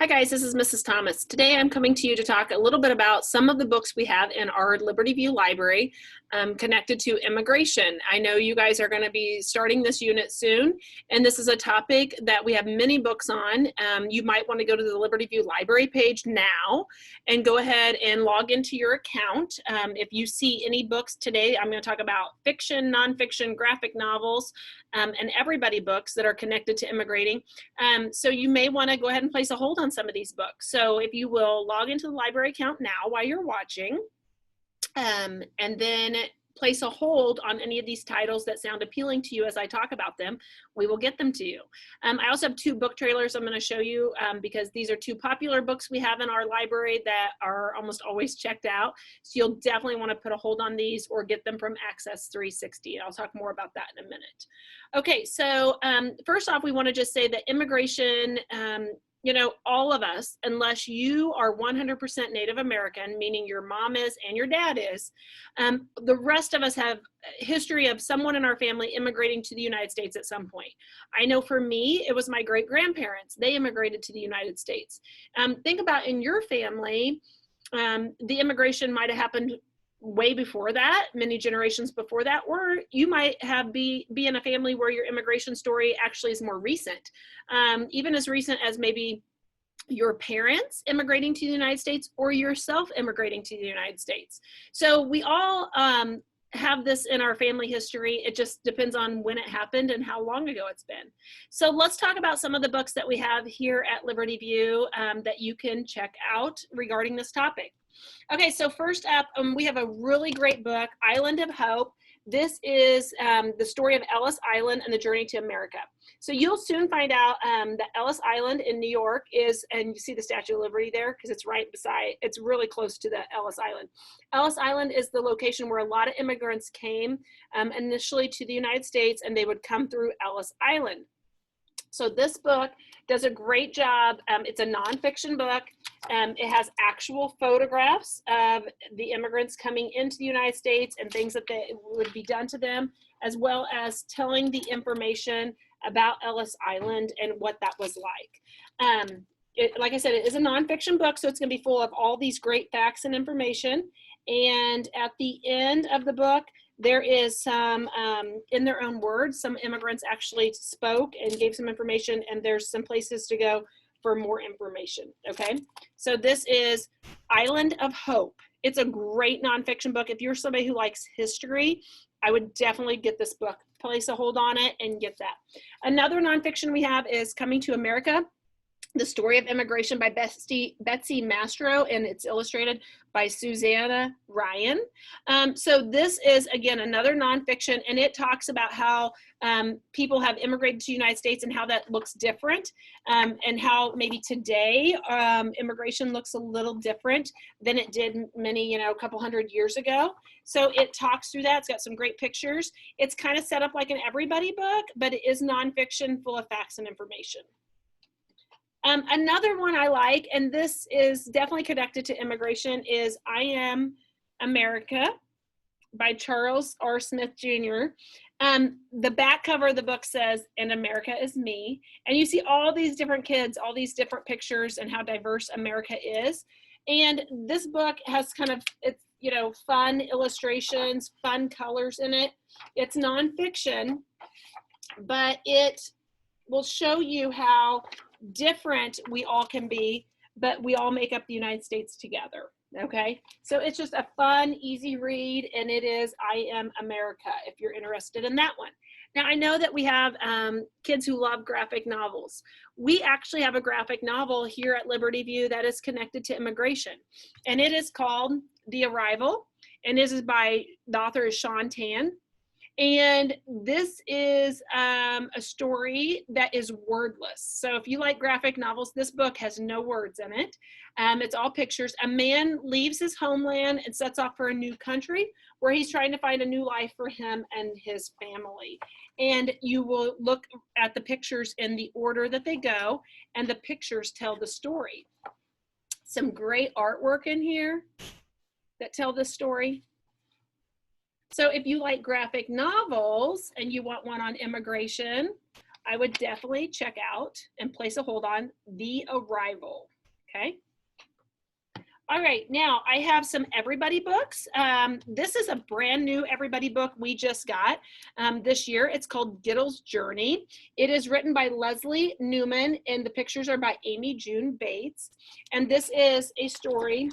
Hi guys, this is Mrs. Thomas. Today I'm coming to you to talk a little bit about some of the books we have in our Liberty View library connected to immigration. I know you guys are going to be starting this unit soon, and this is a topic that we have many books on. You might want to go to the Liberty View library page now and go ahead and log into your account. If you see any books today, I'm going to talk about fiction, nonfiction, graphic novels, and everybody books that are connected to immigrating. So you may want to go ahead and place a hold on some of these books. So if you will log into the library account now while you're watching, and then place a hold on any of these titles that sound appealing to you as I talk about them, we will get them to you. I also have two book trailers I'm going to show you because these are two popular books we have in our library that are almost always checked out. So you'll definitely want to put a hold on these or get them from Access 360. I'll talk more about that in a minute. Okay, so first off, we want to just say that immigration, you know, all of us, unless you are 100% Native American, meaning your mom is and your dad is, the rest of us have a history of someone in our family immigrating to the United States at some point. I know for me, it was my great-grandparents. They immigrated to the United States. Think about in your family, the immigration might have happened way before that, many generations before that, or you might have be in a family where your immigration story actually is more recent, even as recent as maybe your parents immigrating to the United States or yourself immigrating to the United States. So we all have this in our family history. It just depends on when it happened and how long ago it's been. So let's talk about some of the books that we have here at Liberty View that you can check out regarding this topic. Okay, so first up, we have a really great book, Island of Hope. This is the story of Ellis Island and the journey to America. So you'll soon find out that Ellis Island in New York is, and you see the Statue of Liberty there because it's right beside, it's really close to the Ellis Island. Ellis Island is the location where a lot of immigrants came initially to the United States, and they would come through Ellis Island. So this book does a great job. It's a nonfiction book. It has actual photographs of the immigrants coming into the United States and things that would be done to them, as well as telling the information about Ellis Island and what that was like. Like I said, it is a nonfiction book, so it's going to be full of all these great facts and information. And at the end of the book, there is some, in their own words, some immigrants actually spoke and gave some information, and there's some places to go for more information, okay? So this is Island of Hope. It's a great nonfiction book. If you're somebody who likes history, I would definitely get this book, place a hold on it and get that. Another nonfiction we have is Coming to America, The Story of Immigration by Betsy Mastro, and it's illustrated by Susanna Ryan. So this is, again, another nonfiction, and it talks about how people have immigrated to the United States and how that looks different, and how maybe today immigration looks a little different than it did many, a couple hundred years ago. So it talks through that. It's got some great pictures. It's kind of set up like an everybody book, but it is nonfiction full of facts and information. Another one I like, and this is definitely connected to immigration, is I Am America by Charles R. Smith Jr. The back cover of the book says, "And America is me." And you see all these different kids, all these different pictures and how diverse America is. And this book has kind of, it's, fun illustrations, fun colors in it. It's nonfiction, but it will show you how different we all can be, but we all make up the United States together, okay? So it's just a fun, easy read, and it is I Am America, if you're interested in that one. Now, I know that we have kids who love graphic novels. We actually have a graphic novel here at Liberty View that is connected to immigration, and it is called The Arrival, and this is by, the author is Sean Tan. And this is a story that is wordless. So if you like graphic novels, this book has no words in it. It's all pictures. A man leaves his homeland and sets off for a new country where he's trying to find a new life for him and his family. And you will look at the pictures in the order that they go, and the pictures tell the story. Some great artwork in here that tell the story. So if you like graphic novels and you want one on immigration, I would definitely check out and place a hold on The Arrival, okay? All right, now I have some Everybody books. This is a brand new Everybody book we just got this year. It's called Gittle's Journey. It is written by Leslie Newman, and the pictures are by Amy June Bates. And this is a story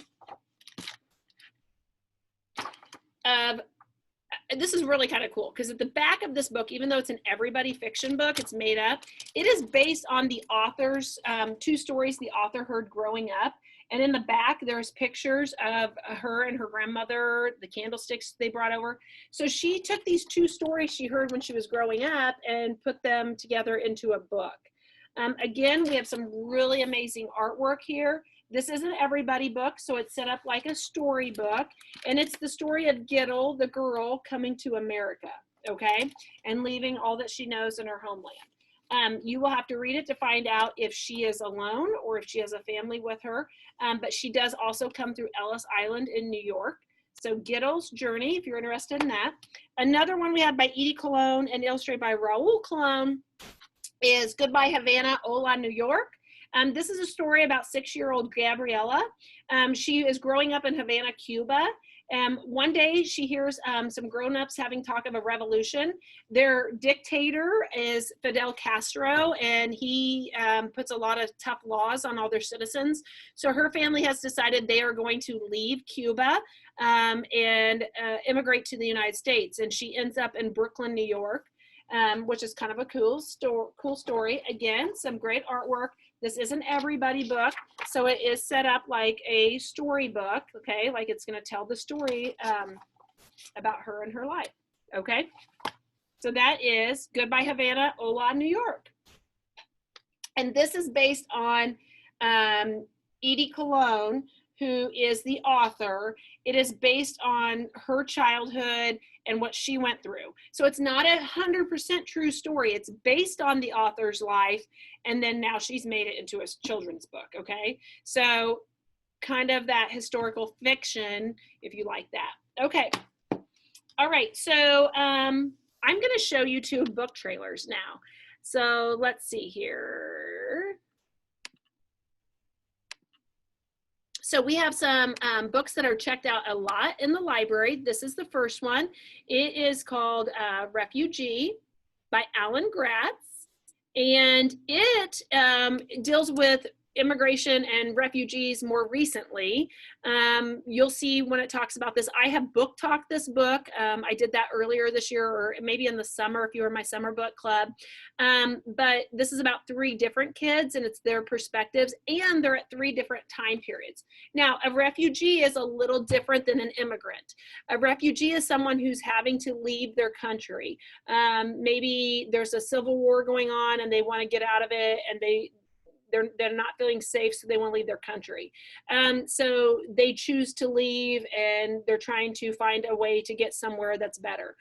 of, this is really kind of cool because at the back of this book, even though it's an Everybody fiction book, it's made up, it is based on the author's two stories the author heard growing up. And in the back, there's pictures of her and her grandmother, the candlesticks they brought over. So she took these two stories she heard when she was growing up and put them together into a book. Again, we have some really amazing artwork here. This is an Everybody book, so it's set up like a storybook. And it's the story of Gittle, the girl, coming to America, okay? And leaving all that she knows in her homeland. You will have to read it to find out if she is alone or if she has a family with her. But she does also come through Ellis Island in New York. So Gittle's Journey, if you're interested in that. Another one we have by Edie Cologne and illustrated by Raul Cologne is Goodbye Havana, Hola New York. This is a story about 6-year-old Gabriella. She is growing up in Havana, Cuba. One day she hears some grown-ups having talk of a revolution. Their dictator is Fidel Castro, and he puts a lot of tough laws on all their citizens. So her family has decided they are going to leave Cuba and immigrate to the United States. And she ends up in Brooklyn, New York, which is kind of a cool story. Again, some great artwork. This is an Everybody book, so it is set up like a storybook, okay? Like it's going to tell the story about her and her life, okay? So that is Goodbye Havana, Hola New York. And this is based on Edie Cologne, who is the author. It is based on her childhood and what she went through. So it's not 100% true story. It's based on the author's life, and then now she's made it into a children's book, okay? So kind of that historical fiction, if you like that. Okay, all right, so I'm gonna show you 2 book trailers now. So let's see here. So we have some books that are checked out a lot in the library. This is the first one. It is called Refugee by Alan Gratz. And it deals with immigration and refugees more recently. You'll see when it talks about this. I have book talked this book. I did that earlier this year, or maybe in the summer if you were in my summer book club. But this is about 3 different kids, and it's their perspectives, and they're at 3 different time periods. Now, a refugee is a little different than an immigrant. A refugee is someone who's having to leave their country. Maybe there's a civil war going on and they want to get out of it, and they're not feeling safe, so they want to leave their country. So they choose to leave, and they're trying to find a way to get somewhere that's better.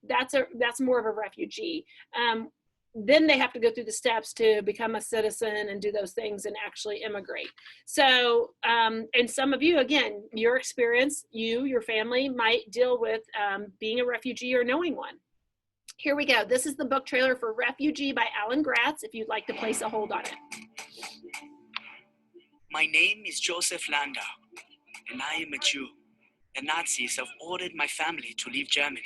That's more of a refugee. Then they have to go through the steps to become a citizen and do those things and actually immigrate. So, and some of you, again, your experience, your family might deal with being a refugee or knowing one. Here we go. This is the book trailer for Refugee by Alan Gratz, if you'd like to place a hold on it. My name is Joseph Landau, and I am a Jew. The Nazis have ordered my family to leave Germany.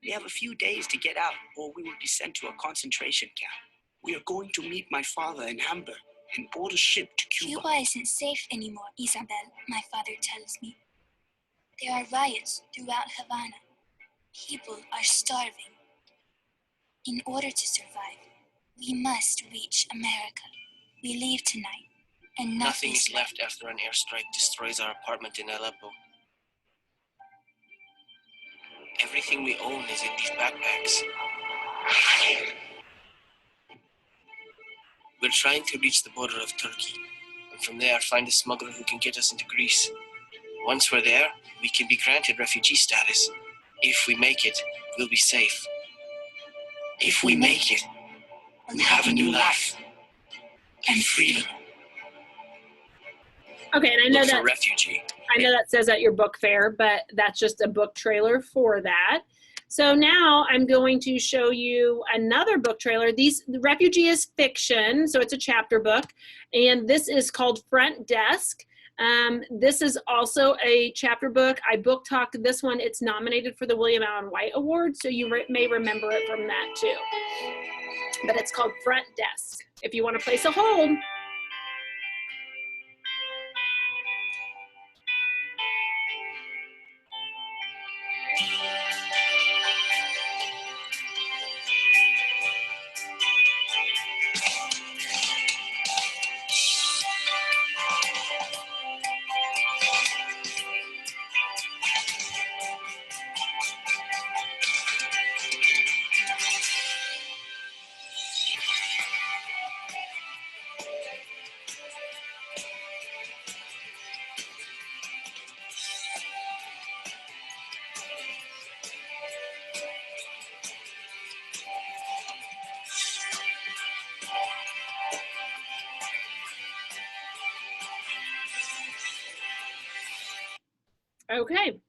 We have a few days to get out, or we will be sent to a concentration camp. We are going to meet my father in Hamburg and board a ship to Cuba. Cuba isn't safe anymore, Isabel, my father tells me. There are riots throughout Havana. People are starving. In order to survive, we must reach America. We leave tonight, and nothing is left after an airstrike destroys our apartment in Aleppo. Everything we own is in these backpacks. We're trying to reach the border of Turkey, and from there find a smuggler who can get us into Greece. Once we're there, we can be granted refugee status. If we make it, we'll be safe. If we make it, we'll have a new life and freedom. Okay, and I know that refugee. I know that says at your book fair, but that's just a book trailer for that. So now I'm going to show you another book trailer. The Refugee is fiction, so it's a chapter book, and this is called Front Desk. This is also a chapter book. I book talked this one. It's nominated for the William Allen White Award, so you may remember it from that too. But it's called Front Desk. If you want to place a hold. Okay,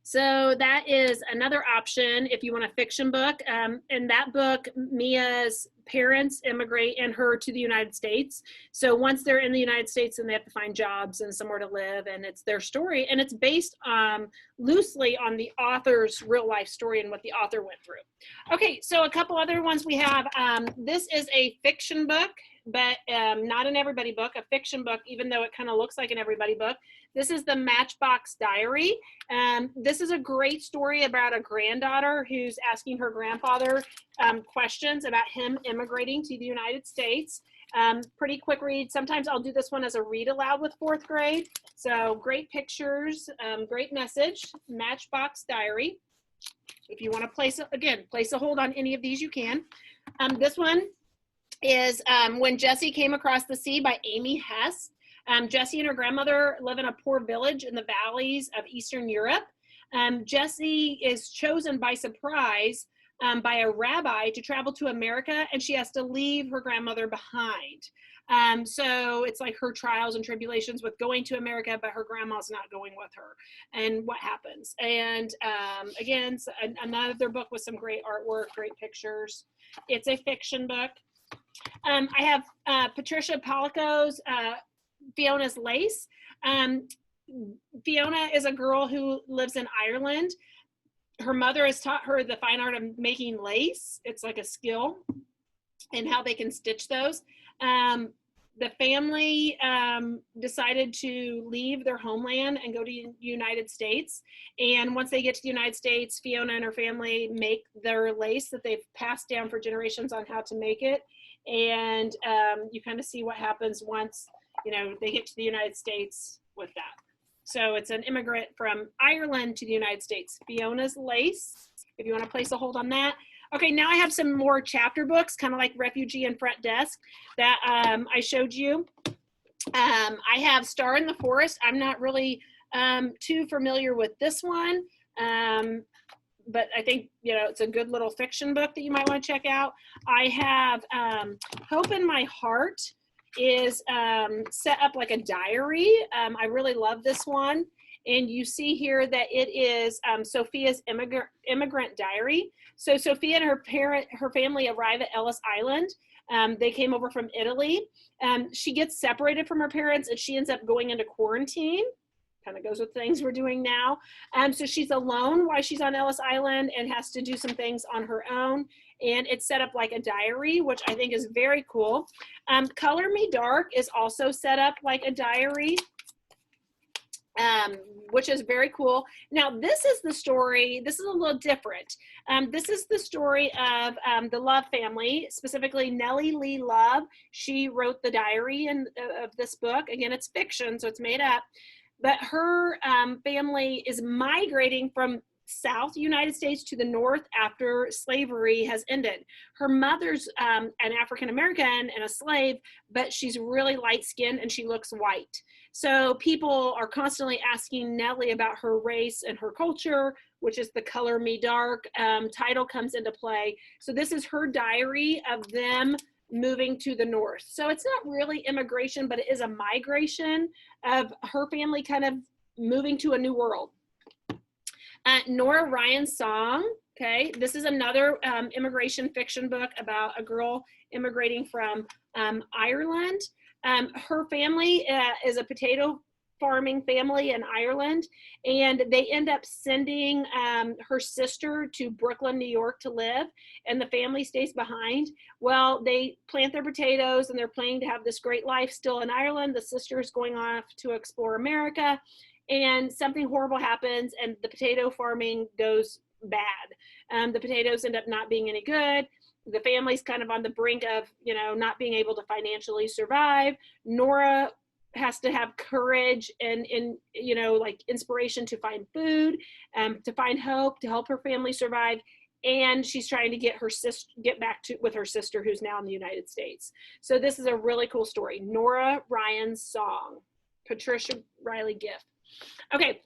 so that is another option if you want a fiction book. In that book, Mia's parents immigrate and her to the United States. So once they're in the United States, then they have to find jobs and somewhere to live, and it's their story. And it's based loosely on the author's real life story and what the author went through. Okay, so a couple other ones we have. This is a fiction book, but not an everybody book, a fiction book, even though it kind of looks like an everybody book. This is the Matchbox Diary. This is a great story about a granddaughter who's asking her grandfather questions about him immigrating to the United States. Pretty quick read. Sometimes I'll do this one as a read aloud with 4th grade. So great pictures, great message, Matchbox Diary. If you want to place a hold on any of these, you can. This one is When Jessie Came Across the Sea by Amy Hess. Jessie and her grandmother live in a poor village in the valleys of Eastern Europe. Jessie is chosen by surprise by a rabbi to travel to America, and she has to leave her grandmother behind. So it's like her trials and tribulations with going to America, but her grandma's not going with her, and what happens. And again, another book with some great artwork, great pictures. It's a fiction book. I have Patricia Palico's Fiona's Lace. Fiona is a girl who lives in Ireland. Her mother has taught her the fine art of making lace. It's like a skill, and how they can stitch those. The family decided to leave their homeland and go to the United States. And once they get to the United States, Fiona and her family make their lace that they've passed down for generations on how to make it. And you kind of see what happens once, you know, they get to the United States with that. So it's an immigrant from Ireland to the United States. Fiona's Lace, if you want to place a hold on that. Okay, now I have some more chapter books, kind of like Refugee and Front Desk, that I showed you. I have Star in the Forest. I'm not really too familiar with this one, but I think, you know, it's a good little fiction book that you might want to check out. I have Hope in My Heart is set up like a diary. I really love this one. And you see here that it is Sophia's immigrant diary. So Sophia and her family arrive at Ellis Island. They came over from Italy. She gets separated from her parents, and she ends up going into quarantine. Kind of goes with things we're doing now. So she's alone while she's on Ellis Island and has to do some things on her own. And it's set up like a diary, which I think is very cool. Color Me Dark is also set up like a diary, which is very cool. Now, this is the story. This is a little different. This is the story of the Love family, specifically Nellie Lee Love. She wrote the diary of this book. Again, it's fiction, so it's made up. But her family is migrating from South United States to the North after slavery has ended. Her mother's an African-American and a slave, but she's really light-skinned and she looks white. So people are constantly asking Nellie about her race and her culture, which is the Color Me Dark title comes into play. So this is her diary of them moving to the North. So it's not really immigration, but it is a migration of her family kind of moving to a new world. Nora Ryan's Song. Okay, this is another immigration fiction book about a girl immigrating from Ireland. Her family is a potato farming family in Ireland, and they end up sending her sister to Brooklyn, New York to live, and the family stays behind. Well, they plant their potatoes and they're planning to have this great life still in Ireland. The sister is going off to explore America, and something horrible happens and the potato farming goes bad. The potatoes end up not being any good. The family's kind of on the brink of, you know, not being able to financially survive. Nora has to have courage and you know, like inspiration to find food, to find hope, to help her family survive. And she's trying to get back with her sister, who's now in the United States. So this is a really cool story. Nora Ryan's Song, Patricia Riley Giff. Okay,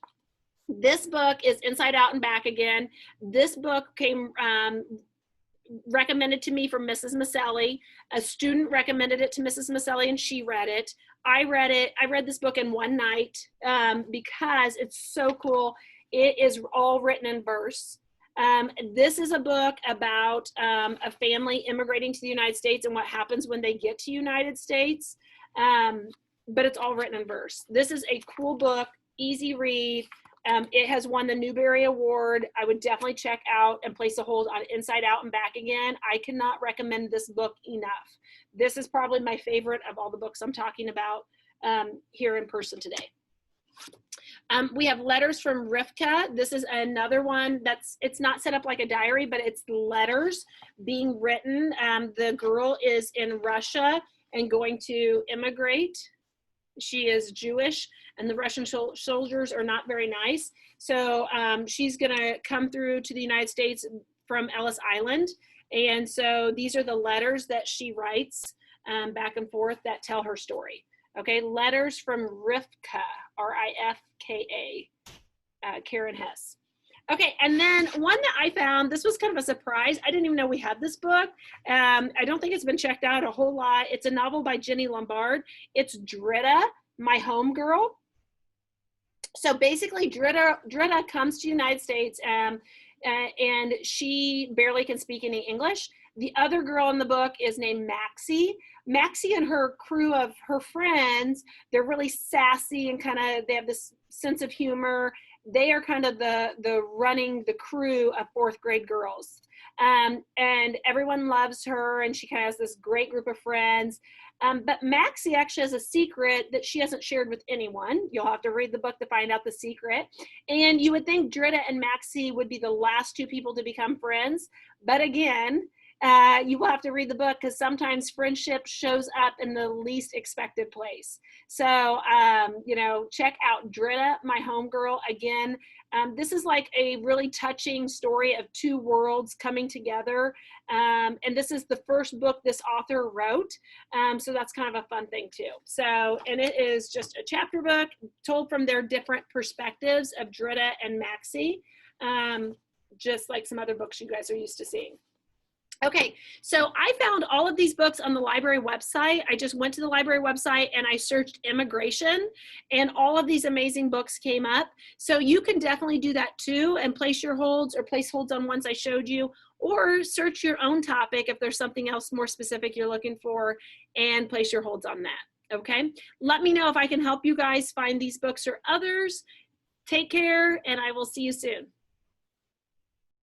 this book is Inside Out and Back Again. This book came recommended to me from Mrs. Maselli. A student recommended it to Mrs. Maselli and she read it. I read this book in one night because it's so cool. It is all written in verse. This is a book about a family immigrating to the United States and what happens when they get to United States. But it's all written in verse. This is a cool book, easy read. It has won the Newbery Award. I would definitely check out and place a hold on Inside Out and Back Again. I cannot recommend this book enough. This is probably my favorite of all the books I'm talking about here in person today. We have Letters from Rivka. This is another one it's not set up like a diary, but it's letters being written. The girl is in Russia and going to immigrate. She is Jewish, and the Russian soldiers are not very nice. So she's gonna come through to the United States from Ellis Island. And so these are the letters that she writes back and forth that tell her story. Okay, Letters from Rivka, R-I-F-K-A, Karen Hess. Okay, and then one that I found, this was kind of a surprise. I didn't even know we had this book. I don't think it's been checked out a whole lot. It's a novel by Jenny Lombard. It's Dritta, My Homegirl. So basically, Dritta comes to the United States and she barely can speak any English. The other girl in the book is named Maxie. Maxie and her crew of her friends, they're really sassy and they have this sense of humor. They are kind of the running the crew of fourth grade girls. And everyone loves her, and she kind of has this great group of friends. But Maxie actually has a secret that she hasn't shared with anyone. You'll have to read the book to find out the secret. And you would think Dritta and Maxie would be the last two people to become friends. But again, you will have to read the book because sometimes friendship shows up in the least expected place. So, you know, check out Dritta, My Homegirl. Again, this is like a really touching story of two worlds coming together. And this is the first book this author wrote. So that's kind of a fun thing too. So, and it is just a chapter book told from their different perspectives of Dritta and Maxie, just like some other books you guys are used to seeing. Okay, so I found all of these books on the library website. I just went to the library website and I searched immigration, and all of these amazing books came up. So you can definitely do that too and place your holds or place holds on ones I showed you, or search your own topic if there's something else more specific you're looking for and place your holds on that, okay? Let me know if I can help you guys find these books or others. Take care, and I will see you soon.